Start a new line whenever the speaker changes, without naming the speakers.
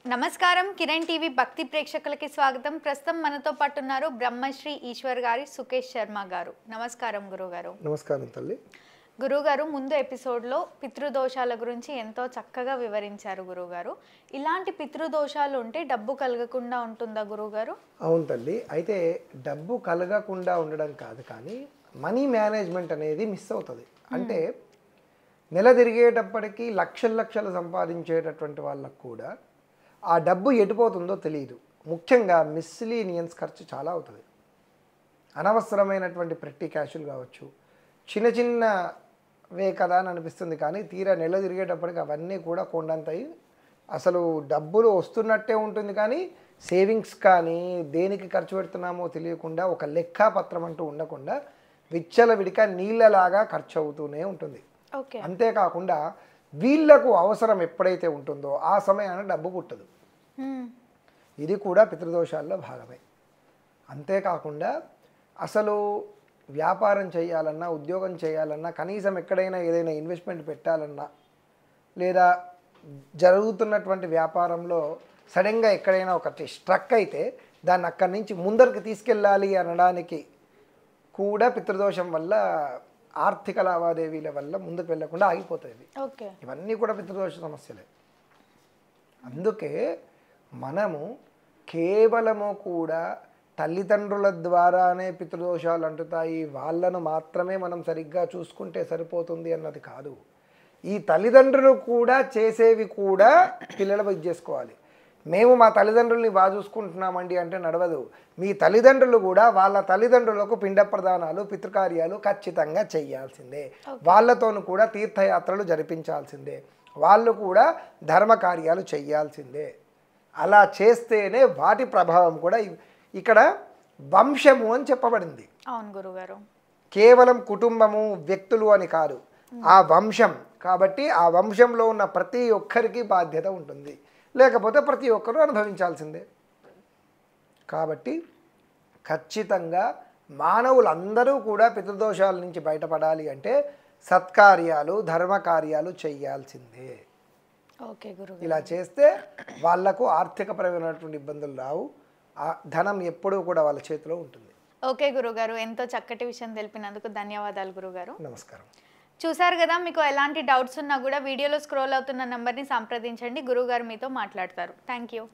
నమస్కారం కిరణ్ టీవీ భక్తి ప్రేక్షకులకి స్వాగతం. ప్రస్తుతం మనతో పాటు ఉన్నారు బ్రహ్మశ్రీ ఈశ్వర్ గారి సుకేష్ శర్మ గారు. నమస్కారం గురుగారు.
నమస్కారం తల్లి.
గురుగారు, ముందు ఎపిసోడ్లో పితృదోషాల గురించి ఎంతో చక్కగా వివరించారు గురుగారు. ఇలాంటి పితృదోషాలు ఉంటే డబ్బు కలగకుండా ఉంటుందా గురుగారు?
అవును తల్లి. అయితే డబ్బు కలగకుండా ఉండడం కాదు, కానీ మనీ మేనేజ్మెంట్ అనేది మిస్ అవుతుంది. అంటే నెల తిరిగేటప్పటికి లక్షలు సంపాదించేటటువంటి వాళ్ళకు కూడా ఆ డబ్బు ఎటుపోతుందో తెలియదు. ముఖ్యంగా మిస్లీనియన్స్ ఖర్చు చాలా అవుతుంది. అనవసరమైనటువంటి ప్రతి క్యాషులు కావచ్చు, చిన్నవే కదా అని అనిపిస్తుంది, కానీ తీరా నెల తిరిగేటప్పటికి అవన్నీ కూడా కొండంతాయి. అసలు డబ్బులు వస్తున్నట్టే ఉంటుంది, కానీ సేవింగ్స్ కానీ దేనికి ఖర్చు పెడుతున్నామో తెలియకుండా ఒక లెక్కాపత్రం అంటూ ఉండకుండా విచ్చలవిడిగా నీళ్ళలాగా ఖర్చు అవుతూనే ఉంటుంది. అంతేకాకుండా వీళ్లకు అవసరం ఎప్పుడైతే ఉంటుందో ఆ సమయాన డబ్బు పుట్టదు. ఇది కూడా పితృదోషాల్లో భాగమే. అంతేకాకుండా అసలు వ్యాపారం చేయాలన్నా, ఉద్యోగం చేయాలన్నా, కనీసం ఎక్కడైనా ఏదైనా ఇన్వెస్ట్మెంట్ పెట్టాలన్నా, లేదా జరుగుతున్నటువంటి వ్యాపారంలో సడన్గా ఎక్కడైనా ఒకటి స్ట్రక్ అయితే దాన్ని అక్కడి నుంచి ముందరికి తీసుకెళ్ళాలి అనడానికి కూడా పితృదోషం వల్ల, ఆర్థిక లావాదేవీల వల్ల ముందుకు వెళ్లకుండా ఆగిపోతుంది. ఇవన్నీ కూడా పితృదోష సమస్యలే. అందుకే మనము కేవలము కూడా తల్లిదండ్రుల ద్వారానే పితృదోషాలు అంటుతాయి, వాళ్ళను మాత్రమే మనం సరిగ్గా చూసుకుంటే సరిపోతుంది అన్నది కాదు. ఈ తల్లిదండ్రులు కూడా చేసేవి కూడా పిల్లలు ఇది చేసుకోవాలి. మేము మా తల్లిదండ్రుల్ని బాగా చూసుకుంటున్నామండి అంటే నడవదు. మీ తల్లిదండ్రులు కూడా వాళ్ళ తల్లిదండ్రులకు పిండ ప్రదానాలు, పితృకార్యాలు ఖచ్చితంగా చేయాల్సిందే. వాళ్ళతోనూ కూడా తీర్థయాత్రలు జరిపించాల్సిందే. వాళ్ళు కూడా ధర్మ కార్యాలు చేయాల్సిందే. అలా చేస్తేనే వాటి ప్రభావం కూడా ఇక్కడ వంశము అని చెప్పబడింది.
అవును గురుగారు.
కేవలం కుటుంబము, వ్యక్తులు అని కాదు, ఆ వంశం. కాబట్టి ఆ వంశంలో ఉన్న ప్రతి ఒక్కరికి బాధ్యత ఉంటుంది, లేకపోతే ప్రతి ఒక్కరూ అనుభవించాల్సిందే. కాబట్టి ఖచ్చితంగా మానవులందరూ కూడా పితృదోషాల నుంచి బయటపడాలి అంటే సత్కార్యాలు, ధర్మకార్యాలు చేయాల్సిందే. ఇలా చేస్తే వాళ్లకు ఆర్థికపరమైనటువంటి ఇబ్బందులు రావు. ఆ ధనం ఎప్పుడూ కూడా వాళ్ళ చేతిలో ఉంటుంది.
ఓకే గురుగారు, ఎంతో చక్కటి విషయం తెలిపినందుకు ధన్యవాదాలు గురుగారు.
నమస్కారం.
చూసారు కదా, మీకు ఎలాంటి డౌట్స్ ఉన్నా కూడా వీడియోలో స్క్రోల్ అవుతున్న నంబర్ని సంప్రదించండి. గురుగారు మీతో మాట్లాడతారు. Thank you.